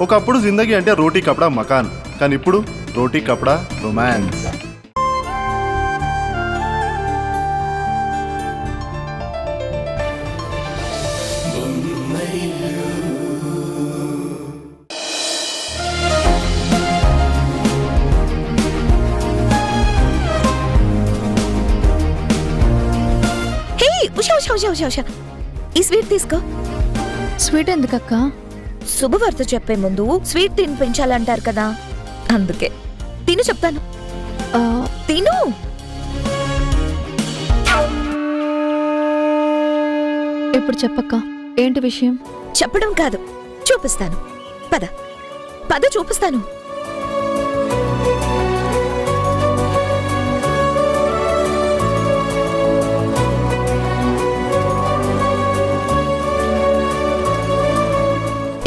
ఒకప్పుడు జిందగీ అంటే రోటీ కపడా మకాన్, కానీ ఇప్పుడు రోటీ కపడా రొమాన్స్. ఉషా ఈ స్వీట్ తీసుకో. స్వీట్ ఎందుకక్క? శుభవార్త చెప్పే ముందు స్వీట్ తినిపించాలంటారు కదా, అందుకే. తిను చెప్తాను. తిను. ఇప్పుడు చెప్పక్క, ఏంటి విషయం? చెప్పడం కాదు, చూపిస్తాను. పద పద చూపిస్తాను.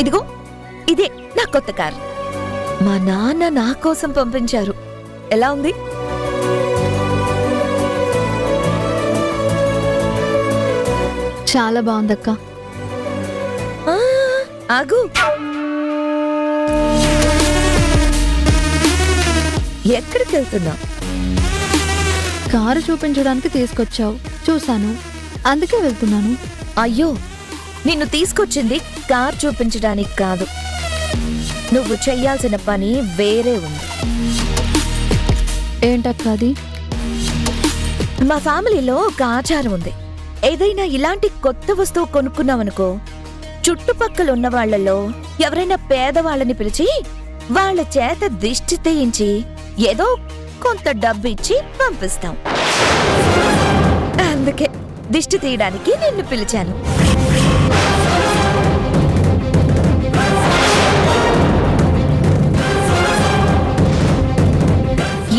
ఇదిగో, ఇదే నా కొత్త కార్. మా నాన్న నా కోసం పంపించారు. ఎలా ఉంది? చాలా బాగుందక్క. ఆగు. ఎక్కడికి వెళ్తున్నా? కారు చూపించడానికి తీసుకొచ్చావు, చూశాను, అందుకే వెళ్తున్నాను. అయ్యో, నిన్ను తీసుకొచ్చింది కార్ చూపించడానికి కాదు. నువ్వు చెయ్యాల్సిన పని వేరే ఉంది. ఏంటక్క అది? మా ఫ్యామిలీలో ఒక ఆచారం ఉంది. ఏదైనా ఇలాంటి కొత్త వస్తువు కొనుక్కున్నామనుకో, చుట్టుపక్కల ఉన్న వాళ్లలో ఎవరైనా పేదవాళ్ళని పిలిచి వాళ్ళ చేత దిష్టి తీయించి ఏదో కొంత డబ్బు ఇచ్చి పంపిస్తాం. అందుకే దిష్టి తీయడానికి నిన్ను పిలిచాను.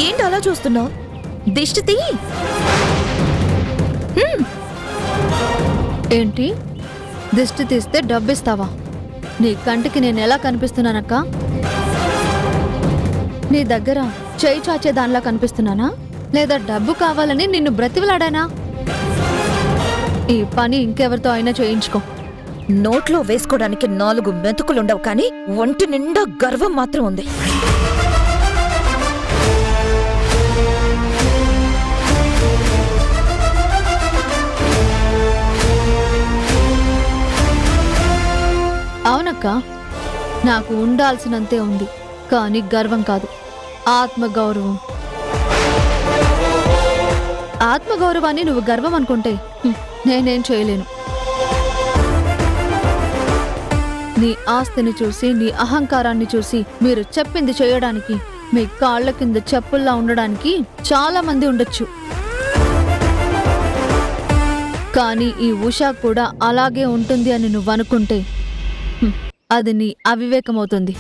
ఏంటి అలా చూస్తున్నావు? దిష్టి తీ. ఏంటి, దిష్టి తీస్తే డబ్బిస్తావా? నీ కంటికి నేను ఎలా కనిపిస్తున్నానక్క? నీ దగ్గర చేయి చాచే దానిలా కనిపిస్తున్నానా, లేదా డబ్బు కావాలని నిన్ను బ్రతిమలాడానా? ఈ పని ఇంకెవరితో అయినా చేయించుకో. నోట్లో వేసుకోవడానికి 4 మెతుకులుండవు, కానీ ఒంటి నిండా గర్వం మాత్రం ఉంది. అవునక్క, నాకు ఉండాల్సినంతే ఉంది, కానీ గర్వం కాదు, ఆత్మగౌరవం. ఆత్మగౌరవాన్ని నువ్వు గర్వం అనుకుంటే నేనేం చేయలేను. నీ ఆస్తిని చూసి, నీ అహంకారాన్ని చూసి మీరు చెప్పింది చేయడానికి, మీ కాళ్ల కింద చెప్పుల్లా ఉండడానికి చాలా మంది ఉండొచ్చు. కానీ ఈ ఉషా కూడా అలాగే ఉంటుంది అని నువ్వు అనుకుంటే అది నీ అవివేకమవుతుంది.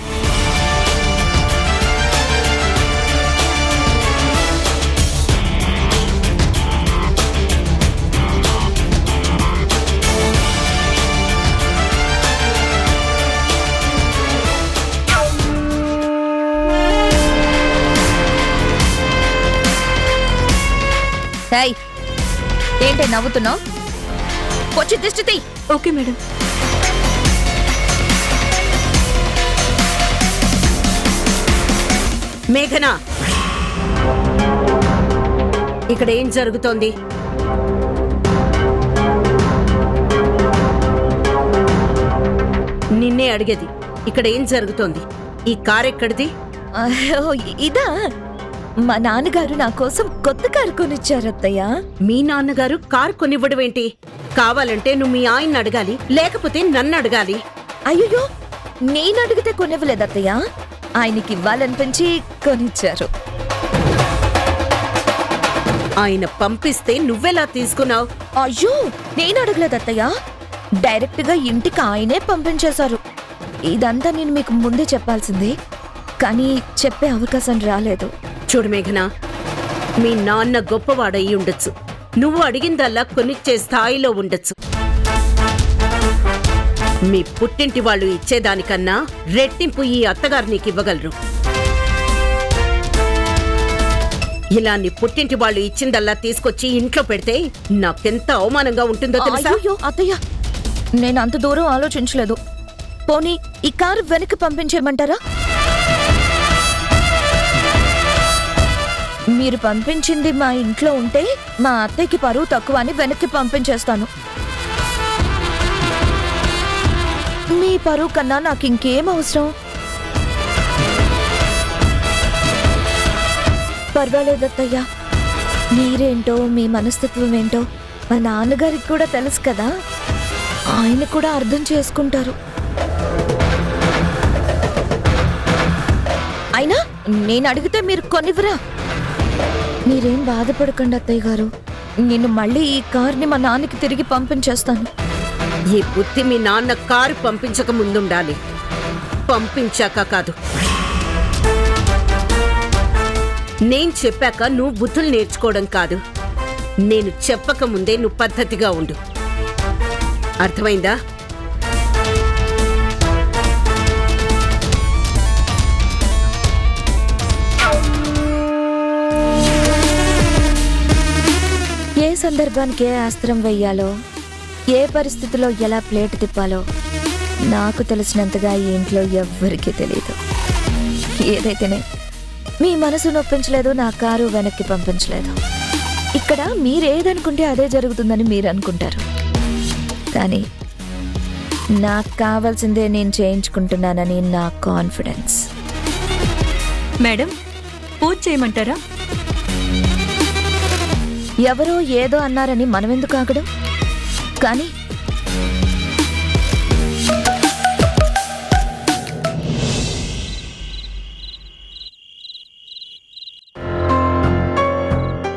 ఏంటే నవ్వుతున్నావు? వచ్చి దిష్టి తీ. Okay madam. మేఘనా, ఇక్కడ ఏం జరుగుతోంది? నిన్నే అడిగేది, ఇక్కడ ఏం జరుగుతోంది? ఈ కార్ ఎక్కడిది? ఇదా, మా నాన్నగారు నా కోసం కొత్త కారు కొనిచ్చారు అత్తయ్య. మీ నాన్నగారు కారు కొనివ్వడం ఏంటి? కావాలంటే నువ్వు మీ ఆయన్ని అడగాలి, లేకపోతే నన్ను అడగాలి. అయ్యో, నేను అడిగితే కొనివ్వలేదు అత్తయ్య, ఆయనకి ఇవ్వాలనిపించి కొనిచ్చారు. ఆయన పంపిస్తే నువ్వెలా తీసుకున్నావు? అయ్యో, నేను అడగలేదు అత్తయ్య, డైరెక్ట్ గా ఇంటికి ఆయనే పంపించేశారు. ఇదంతా నేను మీకు ముందే చెప్పాల్సిందే, కానీ చెప్పే అవకాశం రాలేదు. చూడు మేఘనా, మీ నాన్న గొప్పవాడయి ఉండొచ్చు, నువ్వు అడిగిందల్లా కొనిచ్చే స్థాయిలో ఉండొచ్చు. మీ పుట్టింటి వాళ్ళు ఇచ్చేదానికన్నా రెట్టింపు ఈ అత్తగారు నీకు ఇవ్వగలరు. ఇలా నీ పుట్టింటి వాళ్ళు ఇచ్చిందల్లా తీసుకొచ్చి ఇంట్లో పెడితే నాకెంత అవమానంగా ఉంటుందో తెలుసా? అయ్యో అత్తయ్య, నేను అంత దూరం ఆలోచించలేదు. పోనీ ఈ కారు వెనక్కి పంపించేయమంటారా? మీరు పంపించింది మా ఇంట్లో ఉంటే మా అత్తయ్యకి పరువు తక్కువ అని వెనక్కి పంపించేస్తాను. మీ పరువు కన్నా నాకు ఇంకేం అవసరం? పర్వాలేదత్తయ్యా, మీరేంటో మీ మనస్తత్వం ఏంటో మా నాన్నగారికి కూడా తెలుసు కదా, ఆయన కూడా అర్థం చేసుకుంటారు. అయినా నేను అడిగితే మీరు కొనివ్వరా? మీరేం బాధపడకండి అత్తయ్య గారు, నేను మళ్ళీ ఈ కార్ని మా నాన్నకి తిరిగి పంపించేస్తాను. ఈ బుద్ధి మీ నాన్న కారు పంపించక ముందుండాలి, పంపించాక కాదు. నేను చెప్పాక నువ్వు బుద్ధులు నేర్చుకోవడం కాదు, నేను చెప్పక ముందే నువ్వు పద్ధతిగా ఉండు. అర్థమైందా? ఏ సందర్భానికి ఏ అస్త్రం వెయ్యాలో, ఏ పరిస్థితిలో ఎలా ప్లేట్ తిప్పాలో నాకు తెలిసినంతగా ఈ ఇంట్లో ఎవ్వరికీ తెలియదు. ఏదైతేనే మీ మనసు నొప్పించలేదు, నా కారు వెనక్కి పంపించలేదు. ఇక్కడ మీరేదనుకుంటే అదే జరుగుతుందని మీరు అనుకుంటారు, కానీ నాకు కావాల్సిందే నేను చేయించుకుంటున్నానని నా కాన్ఫిడెన్స్. మేడం, పూజ చేయమంటారా? ఎవరో ఏదో అన్నారని మనమెందుకు ఆగడం? కానీ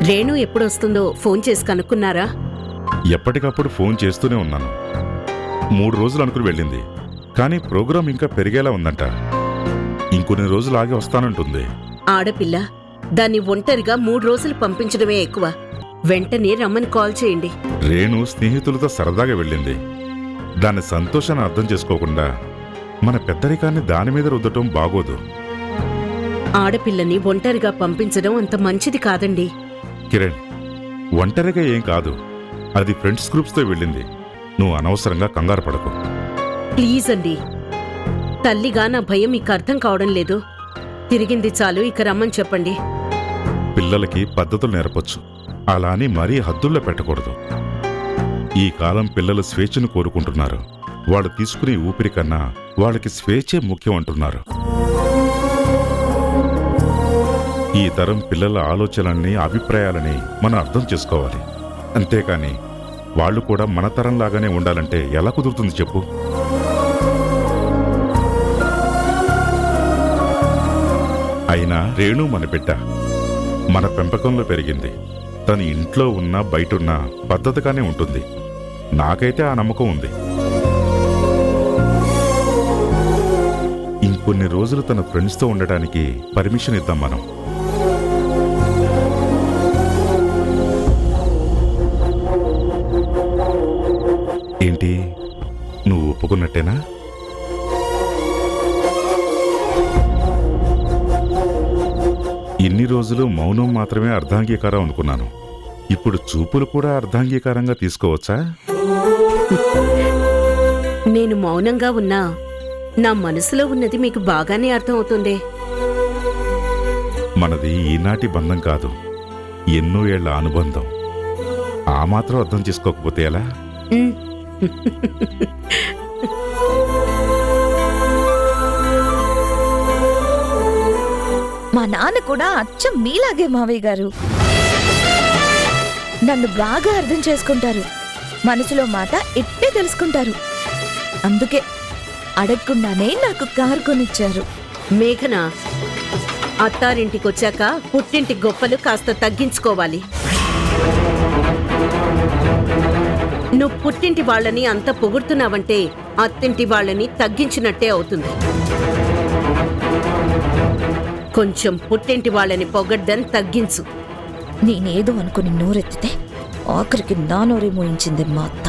రేణు ఎప్పుడొస్తుందో ఫోన్ చేసి కనుక్కున్నారా? ఎప్పటికప్పుడు ఫోన్ చేస్తూనే ఉన్నాను. 3 రోజులు అనుకుని వెళ్ళింది, కానీ ప్రోగ్రాం ఇంకా పెరిగేలా ఉందంట. ఇంకొన్ని రోజులు ఆగి వస్తానంటుంది. ఆడపిల్ల, దాన్ని ఒంటరిగా 3 రోజులు పంపించడమే ఎక్కువ. వెంటనే రమ్మని కాల్ చేయండి. రేణు స్నేహితులతో సరదాగా వెళ్ళింది. దాని సంతోషాన్ని అర్థం చేసుకోకుండా మన పెద్దరికాన్ని దాని మీద రుద్దటం బాగోదు. ఆడపిల్లని ఒంటరిగా పంపించడం అంత మంచిది కాదండి. కిరణ్, ఒంటరిగా ఏం కాదు, అది ఫ్రెండ్స్ గ్రూప్స్తో వెళ్ళింది. నువ్వు అనవసరంగా కంగారు పడకు. ప్లీజ్ అండి, తల్లిగా నా భయం మీకు అర్థం కావడం లేదు. తిరిగింది చాలు, ఇక రమ్మని చెప్పండి. పిల్లలకి పద్ధతులు నేర్పొచ్చు, అలా అని మరీ హద్దుల్లో పెట్టకూడదు. ఈ కాలం పిల్లలు స్వేచ్ఛను కోరుకుంటున్నారు. వాళ్ళు తీసుకునే ఊపిరి కన్నా వాళ్ళకి స్వేచ్ఛే ముఖ్యం అంటున్నారు. ఈ తరం పిల్లల ఆలోచనల్ని, అభిప్రాయాలని మనం అర్థం చేసుకోవాలి. అంతేకాని వాళ్ళు కూడా మన తరంలాగానే ఉండాలంటే ఎలా కుదురుతుంది చెప్పు? అయినా రేణు మన బిడ్డ, మన పెంపకంలో పెరిగింది. తను ఇంట్లో ఉన్నా బయటున్నా పద్ధతిగానే ఉంటుంది. నాకైతే ఆ నమ్మకం ఉంది. ఇంకొన్ని రోజులు తన ఫ్రెండ్స్తో ఉండటానికి పర్మిషన్ ఇద్దాం మనం. ఏంటి, నువ్వు ఒప్పుకున్నట్టేనా? ఇన్ని రోజులు మౌనం మాత్రమే అర్ధాంగీకారం అనుకున్నాను. ఇప్పుడు చూపులు కూడా అర్ధాంగీకారంగా తీసుకోవచ్చా? నేను మౌనంగా ఉన్నా నా మనసులో ఉన్నది మీకు బాగానే అర్థమవుతుందే. మనది ఈనాటి బంధం కాదు, ఎన్నో ఏళ్ల అనుబంధం. ఆ మాత్రం అర్థం చేసుకోకపోతే ఎలా? ఉమ్. మా నాన్న కూడా అచ్చం మీలాగే మావయ్య గారు. నన్ను బాగా అర్థం చేసుకుంటారు, మనసులో మాట ఇట్టే తెలుసుకుంటారు. అందుకే అడగకుండానే నాకు కారు కొనిచ్చారు. మేఘన, అత్తారింటికొచ్చాక పుట్టింటి గొప్పలు కాస్త తగ్గించుకోవాలి. నువ్వు పుట్టింటి వాళ్ళని అంత పొగుడుతున్నావంటే అత్తింటి వాళ్ళని తగ్గించినట్టే అవుతుంది. కొంచెం పుట్టింటి వాళ్ళని పొగడ్డం తగ్గించు. నేనేదో అనుకుని నోరెత్తితే ఆఖరికి నా నోరే మోయించింది మా అత్త.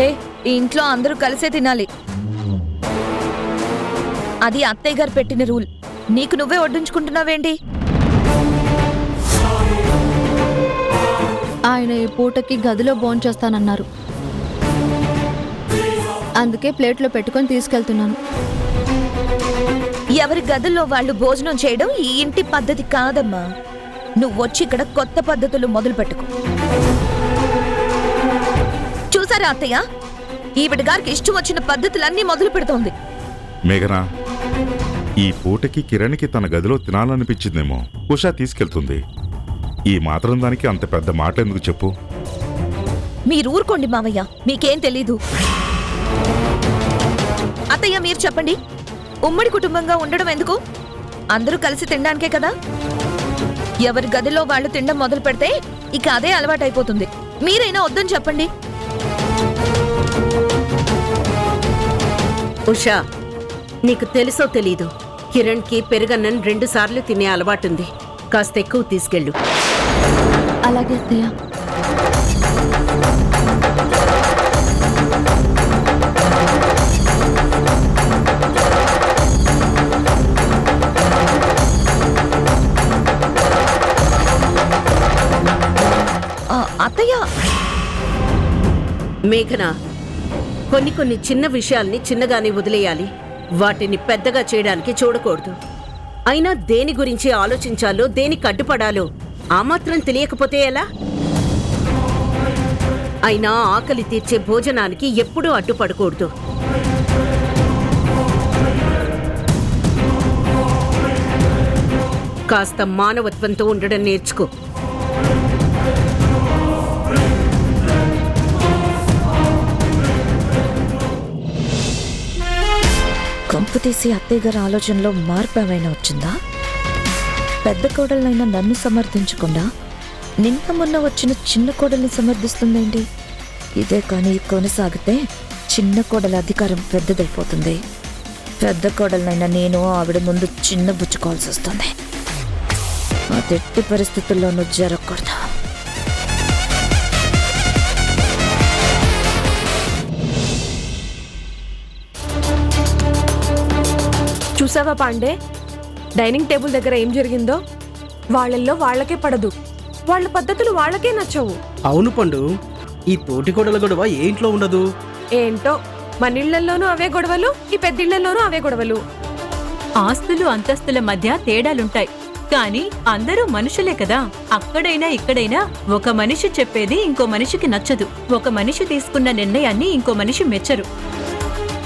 ఏ అందరూ కలిసే తినాలి. అది అత్తయ్య గారు పెట్టిన రూల్. నీకు నువ్వే వడ్డించుకుంటున్నావేంటి? ఆయన ఈ పూటకి గదిలో భోంచేస్తానన్నారు, అందుకే ప్లేట్లో పెట్టుకొని తీసుకెళ్తున్నాను. ఎవరి గదుల్లో వాళ్ళు భోజనం చేయడం ఈ ఇంటి పద్ధతి కాదమ్మా. నువ్వొచ్చి ఇక్కడ కొత్త పద్ధతులు మొదలు పెట్టుకో. చూసారా అత్తయ్య, ఈవిడ గారికి ఇష్టం వచ్చిన పద్ధతులన్నీ మొదలు పెడుతోంది. మేఘనా, ఈ పూటకి కిరణ్కి తన గదిలో తినాలనిపించిందేమో, ఉషా తీసుకెళ్తుంది. ఈ మాత్రం దానికి అంత పెద్ద మాట ఎందుకు చెప్పు? మీరు ఊరుకోండి మావయ్య, మీకేం తెలీదు. అత్తయ్య మీరు చెప్పండి, ఉమ్మడి కుటుంబంగా ఉండడం ఎందుకు? అందరూ కలిసి తినడానికే కదా. ఎవరి గదిలో వాళ్ళు తినడం మొదలు పెడితే ఇక అదే అలవాటైపోతుంది. మీరైనా వద్దని చెప్పండి. ఉషా, నీకు తెలుసో తెలీదు, కిరణ్కి పెరుగన్నం 2 సార్లు తినే అలవాటుంది. కాస్త ఎక్కువ తీసుకెళ్ళు. అలాగే అత్తయ్య. అత్తయ్య, మేఘనా, కొన్ని చిన్న విషయాల్ని చిన్నగానే వదిలేయాలి. వాటిని పెద్దగా చేయడానికి చూడకూడదు. అయినా దేని గురించి ఆలోచించాలో, దేనికి అడ్డుపడాలో ఆ మాత్రం తెలియకపోతే ఎలా? అయినా ఆకలి తీర్చే భోజనానికి ఎప్పుడూ అడ్డుపడకూడదు. కాస్త మానవత్వంతో ఉండడం నేర్చుకో. కంపు తీసి అత్తయ్య గారి ఆలోచనలో మార్పు ఏమైనా వచ్చిందా? పెద్ద కోడలనైనా నన్ను సమర్థించకుండా నిన్న మొన్న వచ్చిన చిన్న కోడల్ని సమర్థిస్తుందేంటి? ఇదే కానీ కొనసాగితే చిన్న కోడల అధికారం పెద్దదైపోతుంది. పెద్ద కోడలనైనా నేను ఆవిడ ముందు చిన్న బుచ్చుకోవాల్సి వస్తుంది. అదెట్టి పరిస్థితుల్లోనూ జరగకూడదు. చూసావా పాండే, డైనింగ్ టేబుల్ దగ్గర ఏం జరిగిందో? వాళ్ళల్లో వాళ్ళకే పడదు, వాళ్ళ పద్ధతులు వాళ్ళకే నచ్చవు. అవును పండు, ఈ తోటికోడల గొడవ ఏ ఇంట్లో ఉండదు? ఏంటో, మన ఇళ్లలోనూ అవే గొడవలు, ఈ పెద్దిళ్లలోనూ అవే గొడవలు. ఆస్తులు అంతస్తుల మధ్య తేడాలుంటాయి, కానీ అందరూ మనుషులే కదా. అక్కడైనా ఇక్కడైనా ఒక మనిషి చెప్పేది ఇంకో మనిషికి నచ్చదు. ఒక మనిషి తీసుకున్న నిర్ణయాన్ని ఇంకో మనిషి మెచ్చరు.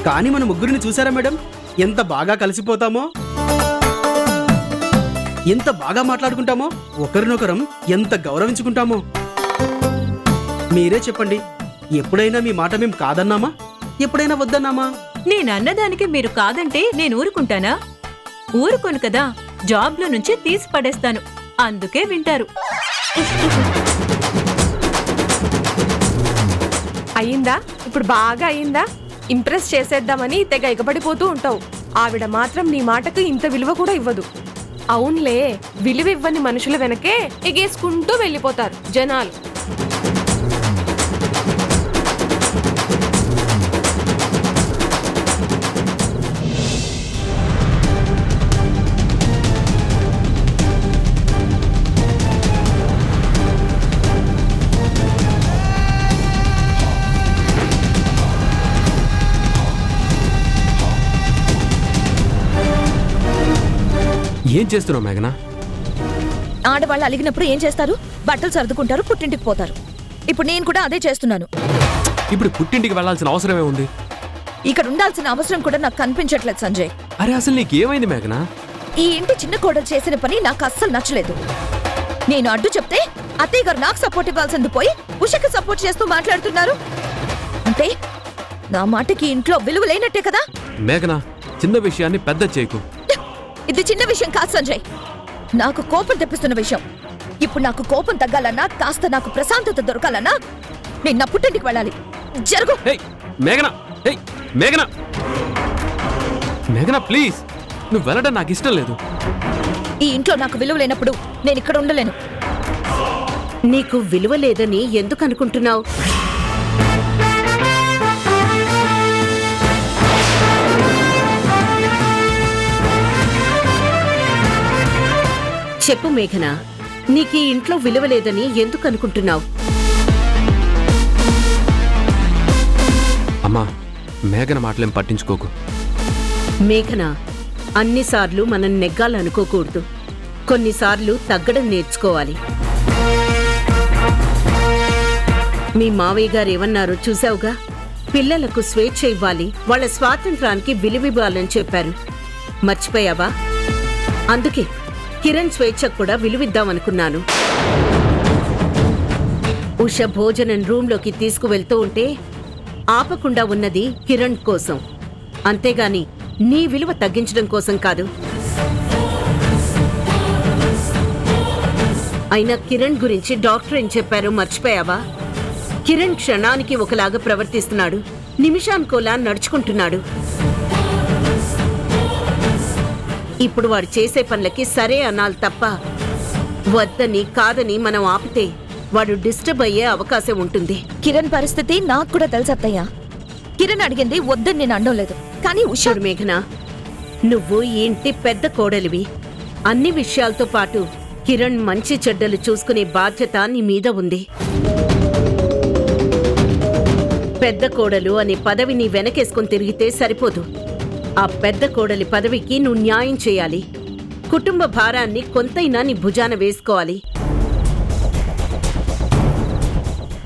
కానీ మన ముగ్గురిని చూసారా మేడం, ఎంత బాగా కలిసిపోతామో, ఎంత బాగా మాట్లాడుకుంటామో, ఒకరినొకరం ఎంత గౌరవించుకుంటామో. మీరే చెప్పండి, ఎప్పుడైనా మీ మాట మేము కాదన్నామా? ఎప్పుడైనా వద్దన్నామా? నేనన్నదానికి మీరు కాదంటే నేను ఊరుకుంటానా? ఊరుకోను కదా. జాబ్లో నుంచి తీసి పడేస్తాను, అందుకే వింటారు. అయ్యిందా? ఇప్పుడు బాగా అయ్యిందా? ఇంప్రెస్ చేసేద్దామని తెగ ఎగబడిపోతూ ఉంటావు. ఆవిడ మాత్రం నీ మాటకు ఇంత విలువ కూడా ఇవ్వదు. అవునులే, విలువ ఇవ్వని మనుషుల వెనకే ఎగేసుకుంటూ వెళ్ళిపోతారు జనాలు. ఏం చేస్తున్నావు మేఘనా? ఆడవాళ్ళు అలిగినప్పుడు ఏం చేస్తారు? బట్టలు సర్దుకుంటారు, పుట్టింటికి పోతారు. ఇప్పుడు నేను కూడా అదే చేస్తున్నాను. ఇప్పుడు పుట్టింటికి వెళ్లాల్సిన అవసరమే ఉంది. ఇక్కడ ఉండాల్సిన అవసరం కూడా నాకు కనిపించట్లేదు సంజయ్. అరే అసలు నీకేమైంది మేఘనా? ఈ ఇంటి చిన్న కోడలు చేసిన పని నాకు అస్సలు నచ్చలేదు. నేను అడ్డు చెప్తే అత్తయ్య గారు నాకు సపోర్ట్ ఇవ్వాల్సింది పోయి ఉషకి సపోర్ట్ చేస్తూ మాట్లాడుతున్నారు. అంటే నా మాటకి ఇంట్లో విలువ లేనట్టే కదా. మేఘనా, చిన్న విషయాన్ని పెద్ద చేయకు. ఇది చిన్న విషయం కాదు సంజయ్, నాకు కోపం తెప్పిస్తున్న విషయం. ఇప్పుడు నాకు కోపం తగ్గాలన్నా, కాస్త నాకు ప్రశాంతత దొరకాలన్నా నేను నా పుట్టింటికి వెళ్ళాలి. జరుగు. మేఘనా, మేఘనా, మేఘనా ప్లీజ్, నువ్వు వెళ్ళడం నాకు ఇష్టం లేదు. ఈ ఇంట్లో నాకు విలువ లేనప్పుడు నేను ఇక్కడ ఉండలేను. నీకు విలువ లేదని ఎందుకు అనుకుంటున్నావు? చెప్పు మేఘన, నీకీ ఇంట్లో విలువ లేదని ఎందుకు అనుకుంటున్నావు? అమ్మా, మేఘన మాటలేం పట్టించుకోకు. మేఘన, అన్నిసార్లు మనం నెగ్గాలనుకోకూడదు. కొన్నిసార్లు తగ్గడం నేర్చుకోవాలి. మీ మావయ్య గారు ఏమన్నారో చూసావుగా? పిల్లలకు స్వేచ్ఛ ఇవ్వాలి, వాళ్ళ స్వాతంత్రానికి విలువివ్వాలని చెప్పారు. మర్చిపోయావా? అందుకే కిరణ్ స్వేచ్ఛకు కూడా విలువిద్దామనుకున్నాను. ఉష భోజనం రూంలోకి తీసుకువెళ్తూ ఉంటే ఆపకుండా ఉన్నది కిరణ్ కోసం, అంతేగాని నీ విలువ తగ్గించడం కోసం కాదు. అయినా కిరణ్ గురించి డాక్టర్ ఏం చెప్పారో మర్చిపోయావా? కిరణ్ క్షణానికి ఒకలాగా ప్రవర్తిస్తున్నాడు, నిమిషానికోలా నడుచుకుంటున్నాడు. ఇప్పుడు వాడు చేసే పనులకి సరే అనాలి తప్ప, వద్దని కాదని మనం ఆపితే వాడు డిస్టర్బ్ అయ్యే అవకాశం ఉంటుంది. కిరణ్ పరిస్థితి నాకు కూడా తెలుసు అత్తయ్య. కిరణ్ అడిగింది వద్దని నేను అనడం లేదు, కానీ ఉషా చూడు మేఘన, నువ్వు ఈ ఇంటి పెద్ద కోడలివి. అన్ని విషయాలతో పాటు కిరణ్ మంచి చెడ్డలు చూసుకునే బాధ్యత నీ మీద ఉంది. పెద్ద కోడలు అనే పదవిని వెనకేసుకుని తిరిగితే సరిపోదు. ఆ పెద్ద కోడలి పదవికి నువ్వు న్యాయం చేయాలి. కుటుంబ భారాన్ని కొంతైనా నీ భుజాన వేసుకోవాలి.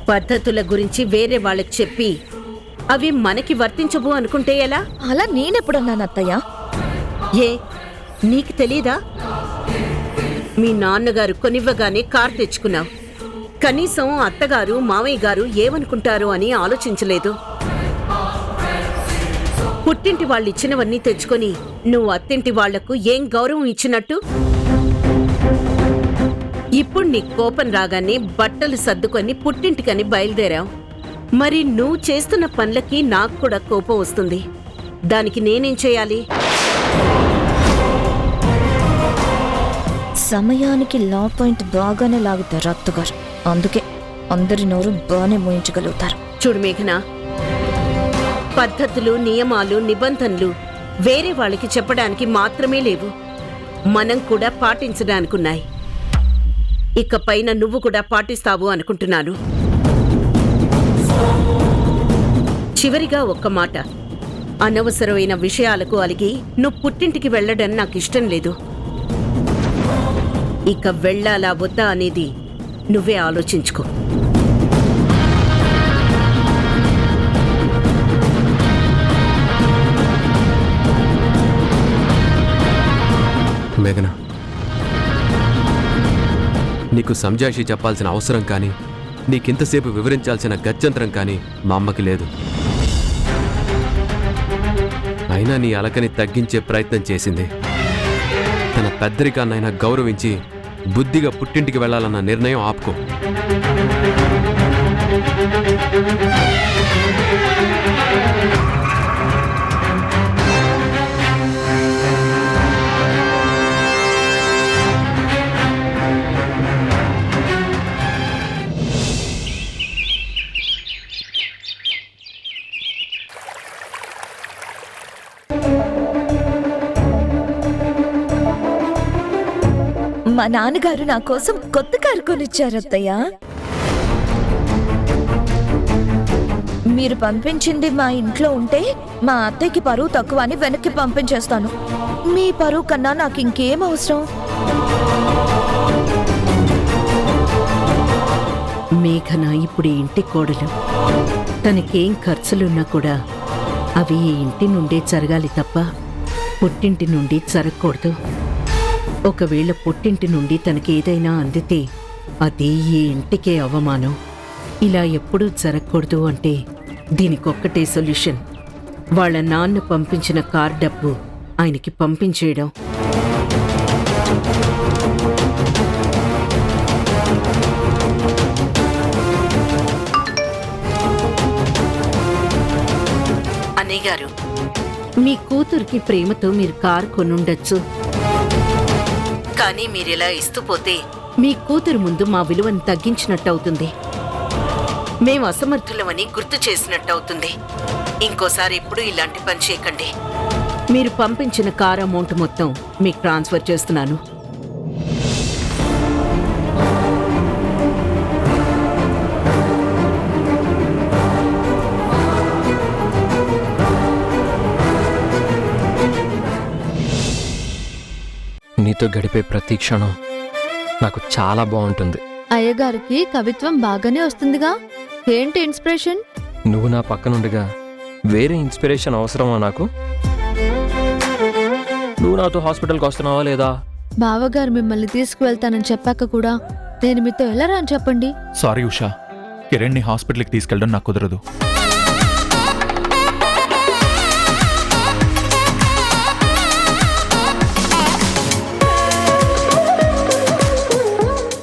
పద్ధతుల గురించి వేరే వాళ్ళకి చెప్పి అవి మనకి వర్తించవు అనుకుంటే ఎలా? అలా నేనెప్పుడన్నాను అత్తయ్య? ఏ, నీకు తెలీదా? మీ నాన్నగారు కొనివ్వగానే కారు తెచ్చుకున్నావు. కనీసం అత్తగారు మావయ్య గారు ఏమనుకుంటారు అని ఆలోచించలేదు. పుట్టింటి వాళ్ళు ఇచ్చినవన్నీ తెచ్చుకొని నువ్వు అత్తింటి వాళ్లకు ఏం గౌరవం ఇచ్చినట్టు? ఇప్పుడు నీ కోపం రాగానే బట్టలు సర్దుకొని పుట్టింటికని బయలుదేరావు. మరి నువ్వు చేస్తున్న పనులకి నాకు కూడా కోపం వస్తుంది. దానికి నేనేం చేయాలి? సమయానికి లా పాయింట్ బాగానే లాగుతారు అత్తగారు, అందుకే అందరి నోరు బాగానే మోయించగలుగుతారు. చూడు మేఘన, పద్ధతులు, నియమాలు, నిబంధనలు వేరే వాళ్ళకి చెప్పడానికి మాత్రమే లేవు, మనం కూడా పాటించడానికున్నాయి. ఇక పైన నువ్వు కూడా పాటిస్తావు అనుకుంటున్నాను. చివరిగా ఒక్క మాట, అనవసరమైన విషయాలకు అలిగి నువ్వు పుట్టింటికి వెళ్ళడం నాకు ఇష్టం లేదు. ఇక వెళ్ళాలా వద్దా అనేది నువ్వే ఆలోచించుకో. మేఘన, నీకు సంజాయిషి చెప్పాల్సిన అవసరం కానీ, నీకింతసేపు వివరించాల్సిన గత్యంతరం కానీ మా అమ్మకి లేదు. అయినా నీ అలకని తగ్గించే ప్రయత్నం చేసింది. తన పెద్దరికాన్నైనా గౌరవించి బుద్ధిగా పుట్టింటికి వెళ్ళాలన్న నిర్ణయం ఆపుకో. మా నాన్నగారు నా కోసం కొత్త కారు కొనిచ్చారు అత్తయ్య. మీరు పంపించింది మా ఇంట్లో ఉంటే మా అత్తయ్యకి పరువు తక్కువ అని వెనక్కి పంపించేస్తాను. మీ పరువు కన్నా నాకు ఇంకేం అవసరం? మేఘన ఇప్పుడు ఈ ఇంటి కోడలు. తనకేం ఖర్చులున్నా కూడా అవి ఈ ఇంటి నుండే జరగాలి తప్ప పుట్టింటి నుండి జరగకూడదు. ఒకవేళ పుట్టింటి నుండి తనకేదైనా అందితే అది ఈ ఇంటికే అవమానం. ఇలా ఎప్పుడూ జరగకూడదు అంటే దీనికొక్కటే సొల్యూషన్. వాళ్ళ నాన్న పంపించిన కార్ డబ్బు ఆయనకి పంపించేయడం. అన్నయ్య గారు, మీ కూతురికి ప్రేమతో మీరు కారు కొనుండొచ్చు, కానీ మీరిలా ఇస్తూ పోతే మీ కూతురు ముందు మా విలువను తగ్గించినట్టవుతుంది. మేం అసమర్థులమని గుర్తు చేసినట్టవుతుంది. ఇంకోసారి ఎప్పుడు ఇలాంటి పని చేయకండి. మీరు పంపించిన కార్ అమౌంట్ మొత్తం మీకు ట్రాన్స్ఫర్ చేస్తున్నాను. నీతో గడిపే ప్రతి క్షణం నాకు చాలా బాగుంటుంది. అయ్యగారికి కవిత్వం బాగానే వస్తుందిగా. ఏంటి ఇన్స్పిరేషన్? నువ్వు నా పక్కనుండగా వేరే ఇన్స్పిరేషన్ అవసరమా నాకు? నువ్వు నాతో హాస్పిటల్కి వస్తున్నావా లేదా? బావగారు మిమ్మల్ని తీసుకువెళ్తానని చెప్పాక కూడా నేను మీతో ఎలా రాని చెప్పండి. సారీ ఉషా, కిరణ్ని హాస్పిటల్కి తీసుకెళ్ళడం నాకు కుదరదు.